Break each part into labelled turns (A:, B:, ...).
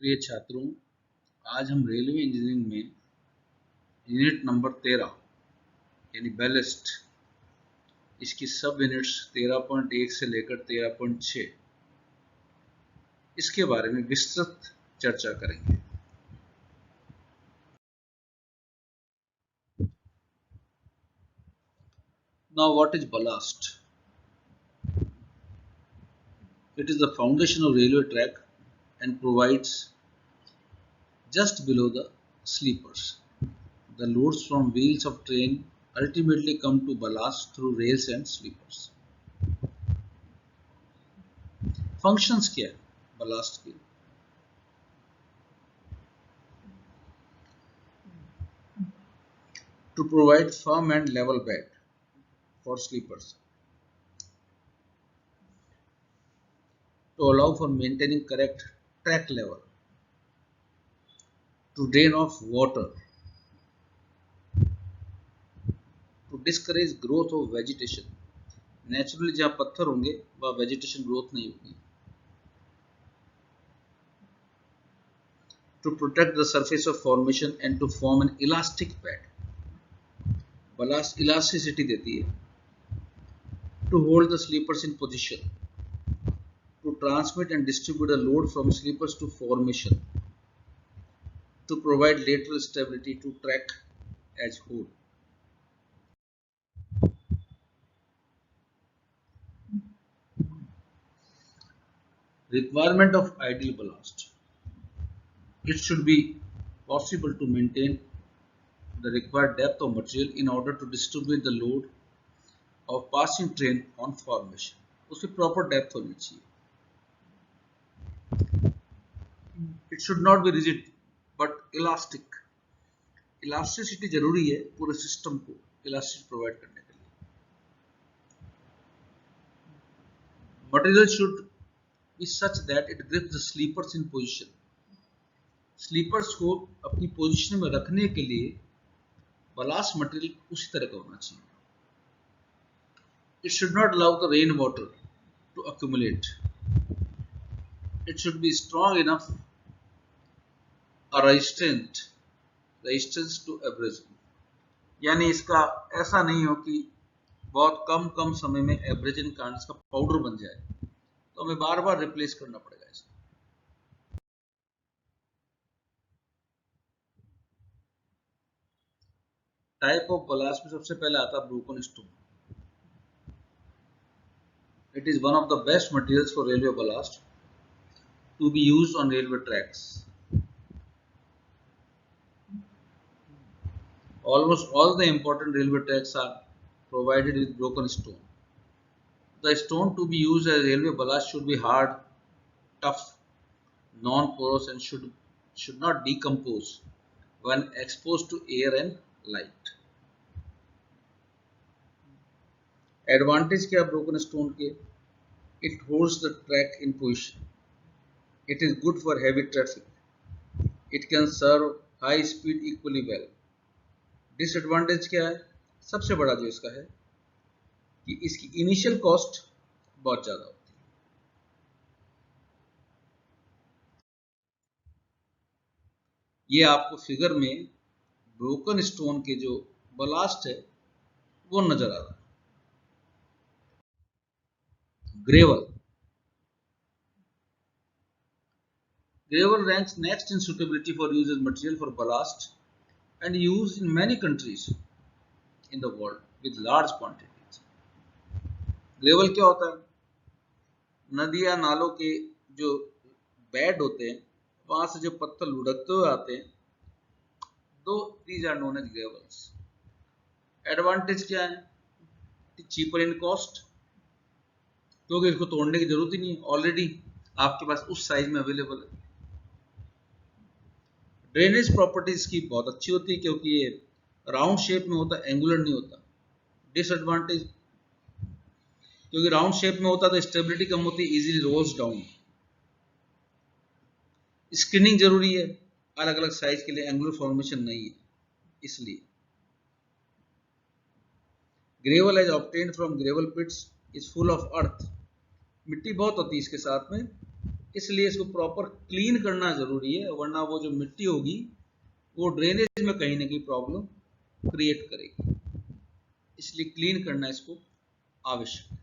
A: प्रिय छात्रों, आज हम रेलवे इंजीनियरिंग में यूनिट नंबर 13 यानी बैलेस्ट, इसकी सब यूनिट्स 13.1 से लेकर 13.6 इसके बारे में विस्तृत चर्चा करेंगे। Now, what is ballast? It is the foundation of railway track and provides just below the sleepers. The loads from wheels of train ultimately come to ballast through rails and sleepers. Functions क्या है ballast के? To provide firm and level bed for sleepers, to allow for maintaining correct track level, to drain off water, to discourage growth of vegetation. Naturally जहाँ पत्थर होंगे वहाँ vegetation growth नहीं होगी. To protect the surface of formation and to form an elastic bed. Ballast elasticity देती है. To hold the sleepers in position. To transmit and distribute a load from sleepers to formation. To provide lateral stability to track as whole. Requirement of ideal ballast. It should be possible to maintain the required depth of material in order to distribute the load of passing train on formation. उसकी proper depth होनी चाहिए. It should not be rigid but elastic. Elasticity जरूरी है पूरे system को elasticity provide करने के लिए. Material should be such that it grips the sleepers in position. Sleepers को अपनी पोजीशन में रखने के लिए ballast material उसी तरह का होना चाहिए. It should not allow the rain water to accumulate. It should be strong enough a resistance to abrasion. यानी इसका ऐसा नहीं हो कि बहुत कम समय में एब्रेजन कारण इसका पाउडर बन जाए, तो हमें बार बार रिप्लेस करना पड़ेगा इसको. टाइप ऑफ बलास्ट में सबसे पहले आता है broken stone. It is one of the best materials for railway ballast to be used on railway tracks. Almost all the important railway tracks are provided with broken stone. The stone to be used as railway ballast should be hard, tough, non-porous and should not decompose when exposed to air and light. Advantage क्या broken stone के? It holds the track in position. It is good for heavy traffic. It can serve high speed equally well. Disadvantage क्या है? सबसे बड़ा जो इसका है कि इसकी इनिशियल कॉस्ट बहुत ज्यादा होती है. ये आपको फिगर में ब्रोकन स्टोन के जो बलास्ट है वो नजर आ रहा है. Gravel ranks next in suitability for use as material for ballast and used in many countries in the world with large quantities. Gravel क्या होता है? नदियां नालों के जो बेड होते हैं वहां से जो पत्थर लुढ़कते हुए आते हैं, तो these are known as gravels. Advantage क्या है? चीपर इन कॉस्ट, क्योंकि इसको तोड़ने की जरूरत ही नहीं है, ऑलरेडी आपके पास उस साइज में अवेलेबल है. ड्रेनेज प्रॉपर्टीज की बहुत अच्छी होती है क्योंकि ये राउंड शेप में होता है, एंगुलर नहीं होता. डिसएडवांटेज, क्योंकि राउंड शेप में होता तो स्टेबिलिटी कम होती, इजीली रोल्स डाउन. स्क्रीनिंग जरूरी है, अलग अलग साइज के लिए एंगुलर फॉर्मेशन नहीं है इसलिए. Gravel as obtained from gravel pits is full of earth. मिट्टी बहुत होती है इसके साथ में इसलिए इसको प्रॉपर क्लीन करना जरूरी है, वरना वो जो मिट्टी होगी वो ड्रेनेज में कहीं ना कहीं प्रॉब्लम क्रिएट करेगी, इसलिए क्लीन करना इसको आवश्यक है।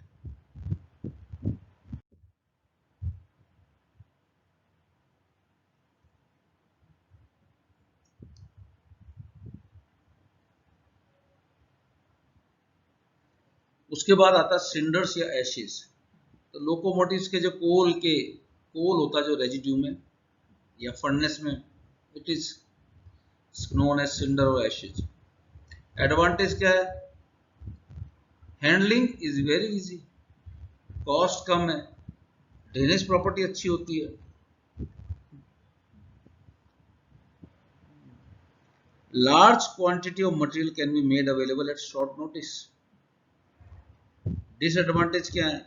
A: उसके बाद आता है सिंडर्स या एशेस। तो लोकोमोटिव्स के जो कोल होता है जो रेजिड्यू में या फर्नेस में, it is known as cinder और एशेज। एडवांटेज क्या है? Handling is very easy, cost कम है, ड्रेनेज प्रॉपर्टी अच्छी होती है, large quantity of material can be made available at short notice. Disadvantage क्या है?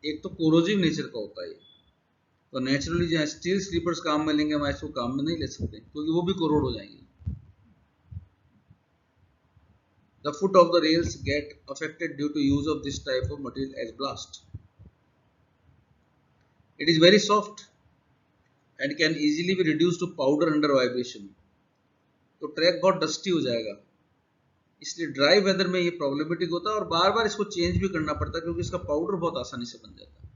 A: एक तो कोरोजिव नेचर का होता है, तो नेचुरली जो स्टील स्लीपर्स काम में लेंगे हम इसको काम में नहीं ले सकते क्योंकि वो भी कोरोड हो जाएंगे। The foot of the rails get affected due to use of this type of material as blast. It is very soft and can easily be reduced to powder under vibration. तो track बहुत dusty हो जाएगा, इसलिए dry weather में ये problematic होता है और बार बार इसको चेंज भी करना पड़ता है क्योंकि इसका पाउडर बहुत आसानी से बन जाता है।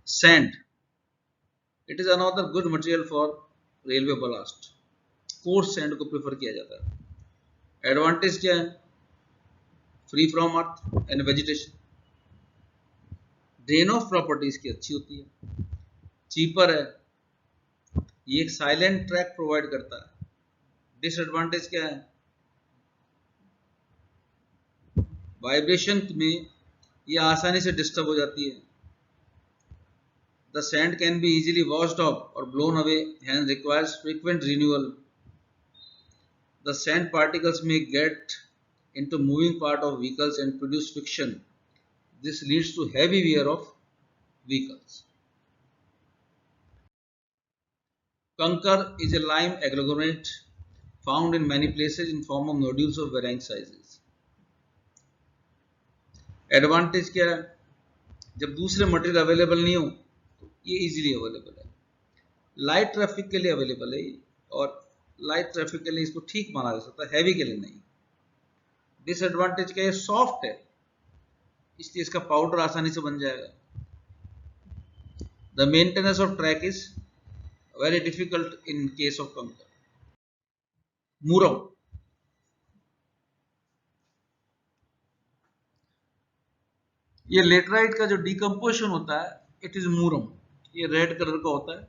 A: Sand, it is another good material for railway blast. Coarse sand को प्रेफर किया जाता है। एडवांटेज क्या है? Free from earth and vegetation, drain of property इसकी अच्छी होती है, चीपर है, ये एक साइलेंट ट्रैक प्रोवाइड करता है। डिसएडवांटेज क्या है? वाइब्रेशन में ये आसानी से डिस्टर्ब हो जाती है। The sand can be easily washed off or blown away, hence requires frequent renewal. The sand particles may get into moving part of vehicles and produce friction. This leads to heavy wear of vehicles. Conker is a lime agglomerate found in many places in form of nodules of varying sizes. Advantage क्या है? जब दूसरे material available नहीं हो तो ये easily available है, light traffic के लिए अवेलेबल है और लाइट ट्रैफिक के लिए इसको ठीक माना जा सकता है, हैवी के लिए नहीं। डिसएडवांटेज क्या है? सॉफ्ट है, इसलिए इसका पाउडर आसानी से बन जाएगा। The maintenance of track is very difficult in case of कंकर। मूरम, ये लेटराइट का जो डिकम्पोजिशन होता है, इट इज मूरम। ये रेड कलर का होता है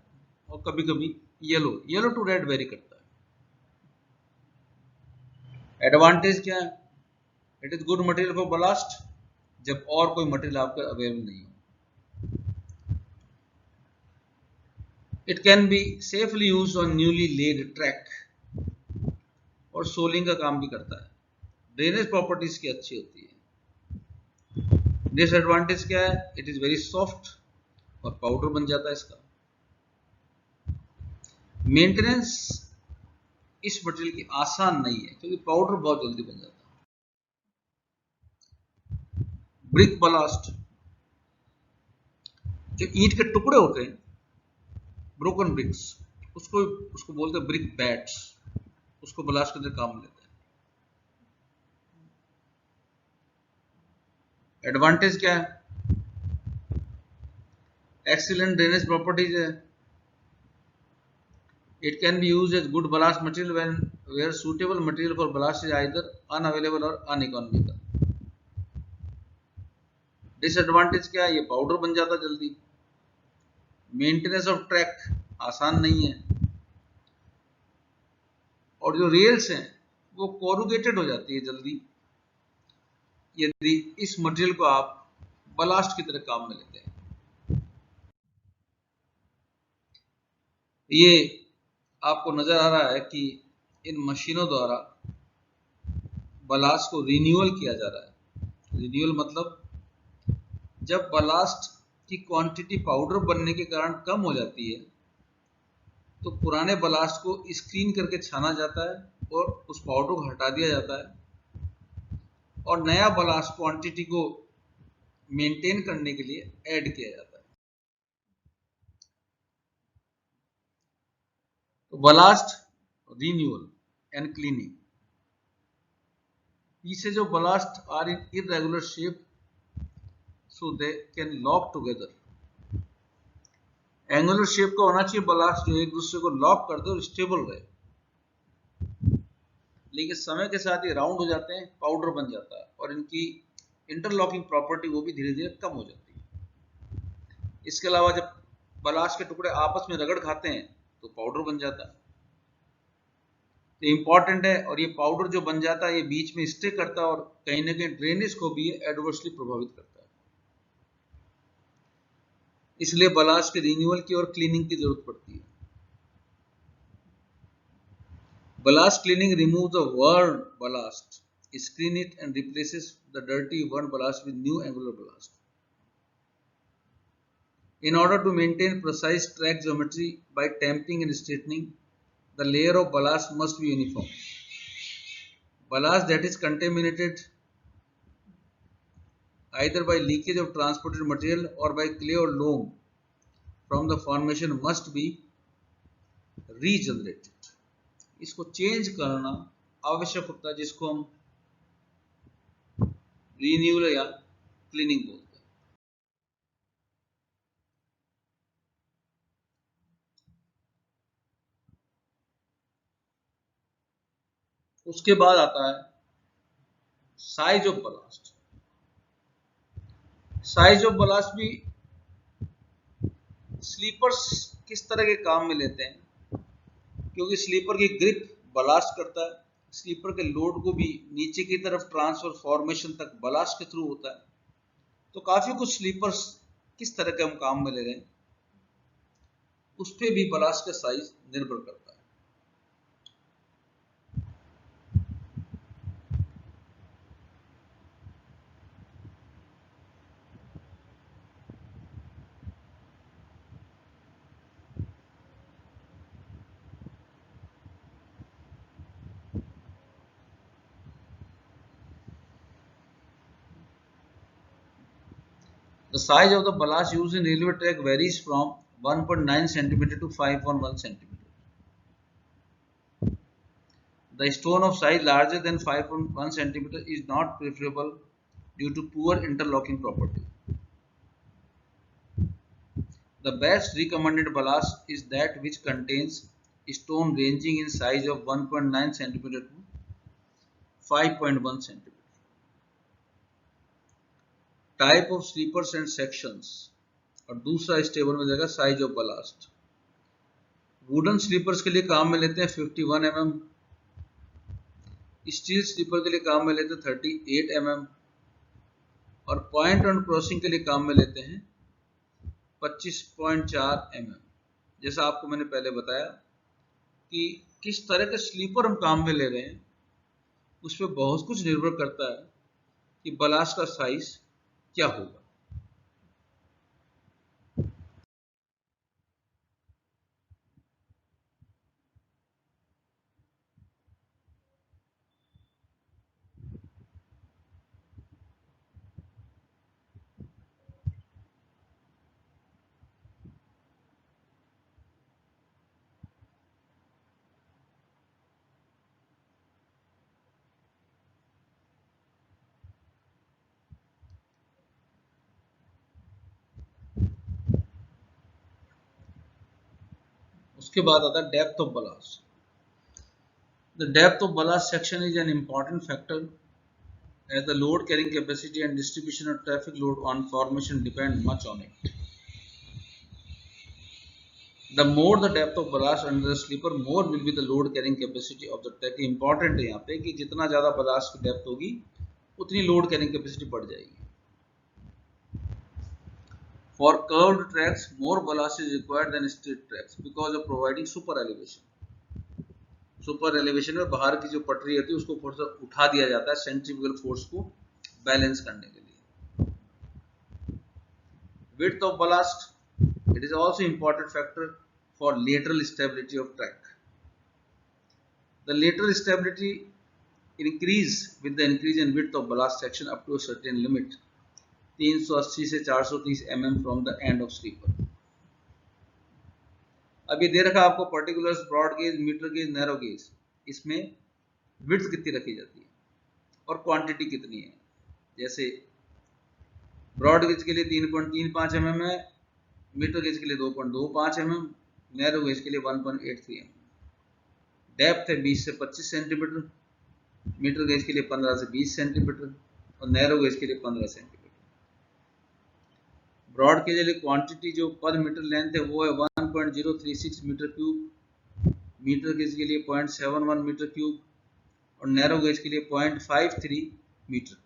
A: और कभी कभी येलो टू रेड वेरी करता है। एडवांटेज क्या है? It is good material for ballast, जब और कोई मटेरियल आपका अवेलेबल नहीं हो। It can be safely used on newly laid track और सोलिंग का काम भी करता है। ड्रेनेज प्रॉपर्टीज की अच्छी होती है। डिसएडवांटेज क्या है? इट इज वेरी सॉफ्ट और पाउडर बन जाता है इसका। मेंटेनेंस इस मटेरियल की आसान नहीं है क्योंकि पाउडर बहुत जल्दी बन जाता है। ब्रिक बलास्ट, जो ईंट के टुकड़े होते हैं, ब्रोकन ब्रिक्स, उसको बोलते हैं ब्रिक बैट्स, उसको बलास्ट करने काम लेते हैं। एडवांटेज क्या है? एक्सीलेंट ड्रेनेज प्रॉपर्टीज है। It can be used as good ballast material where suitable material for ballast is either unavailable or uneconomical. Disadvantage क्या है? ये पाउडर बन जाता जल्दी। मेंटेनेंस ऑफ ट्रैक आसान नहीं है और जो रेल्स हैं वो कोरुगेटेड हो जाती है जल्दी यदि इस मटेरियल को आप बलास्ट की तरह काम में लेते हैं। ये आपको नजर आ रहा है कि इन मशीनों द्वारा बलास्ट को रिन्यूअल किया जा रहा है। रिन्यूअल मतलब जब बलास्ट की क्वांटिटी पाउडर बनने के कारण कम हो जाती है तो पुराने बलास्ट को स्क्रीन करके छाना जाता है और उस पाउडर को हटा दिया जाता है और नया बलास्ट क्वांटिटी को मेंटेन करने के लिए ऐड किया जाता है। तो ballast renewal and cleaning, pieces of ballast are in irregular shape so they can lock together. Angular shape का होना चाहिए बलास्ट, जो एक दूसरे को लॉक कर दे और स्टेबल रहे, लेकिन समय के साथ ये राउंड हो जाते हैं, पाउडर बन जाता है और इनकी इंटरलॉकिंग प्रॉपर्टी वो भी धीरे धीरे कम हो जाती है। इसके अलावा जब बलास्ट के टुकड़े आपस में रगड़ खाते हैं तो पाउडर बन जाता है। तो इम्पॉर्टेंट है, और ये पाउडर जो बन जाता है ये बीच में स्टे करता है और कहीं ना कहीं ड्रेनेज को भी ये एडवर्सली प्रभावित करता है। इसलिए बलास्ट के रिन्यूअल की और क्लीनिंग की जरूरत पड़ती है। Ballast cleaning removes the worn ballast, screen it and replaces the dirty worn ballast with new angular ballast. In order to maintain precise track geometry by tamping and straightening, the layer of ballast must be uniform. Ballast that is contaminated either by leakage of transported material or by clay or loam from the formation must be regenerated. इसको change करना आवश्यक होता है, जिसको हम renewal या cleaning बोलते हैं। उसके बाद आता है size of blast. Size of blast भी स्लीपर्स किस तरह के काम में लेते हैं, क्योंकि स्लीपर की ग्रिप बलास्ट करता है, स्लीपर के लोड को भी नीचे की तरफ ट्रांसफर फॉर्मेशन तक बलास्ट के थ्रू होता है। तो काफी कुछ स्लीपर्स किस तरह के हम काम में ले रहे हैं उस पर भी बलास्ट का साइज निर्भर करता है। The size of the ballast used in railway track varies from 1.9 cm to 5.1 cm. The stone of size larger than 5.1 cm is not preferable due to poor interlocking property. The best recommended ballast is that which contains stone ranging in size of 1.9 cm to 5.1 cm. Type of sleepers and sections, और दूसरा इस table में जाएगा size of ballast. Wooden sleepers के लिए काम में लेते हैं 51 mm, स्टील स्लीपर के लिए काम में लेते हैं 38 mm, और पॉइंट ऑन क्रॉसिंग के लिए काम में लेते हैं 25.4 mm। जैसा आपको मैंने पहले बताया कि किस तरह के स्लीपर हम काम में ले रहे हैं उस पर बहुत कुछ निर्भर करता है कि बलास्ट का साइज क्या होगा। उसके बाद आता है depth of blast. The depth of ballast section is an important factor as the load carrying capacity and distribution of traffic load on formation depend much on it. The more the depth of ballast under the sleeper, more will be the load carrying capacity of the track. Important है यहाँ पे कि जितना ज़्यादा ballast की depth होगी उतनी load carrying capacity बढ़ जाएगी। For curved tracks, more ballast is required than straight tracks because of providing super elevation. Super elevation में बाहर की जो पटरी होती है उसको थोड़ा सा उठा दिया जाता है सेंट्रीफ्यूगल फोर्स को बैलेंस करने के लिए। Width of blast, it is also important factor for lateral stability of track. The lateral stability increase with the increase in width of ballast section up to a certain limit. 380 से 430 mm from the end of sleeper. अब ये दे रखा आपको particulars, broad gauge, metre gauge, narrow gauge, इसमें width कितनी रखी जाती है और क्वांटिटी कितनी है। जैसे ब्रॉड गेज के लिए 3.35 mm है, मीटर गेज के लिए 2.25 mm, नैरो गेज के लिए 1.83 mm। डेप्थ है 20 से 25 सेंटीमीटर, मीटर गेज के लिए 15 से 20 सेंटीमीटर और नैरो गेज के लिए 15 सेंटीमीटर। ब्रॉड के लिए क्वांटिटी जो पर मीटर लेंथ है वो है 1.036 मीटर क्यूब, मीटर गेज के लिए 0.71 मीटर क्यूब और नैरो गेज के लिए 0.53 मीटर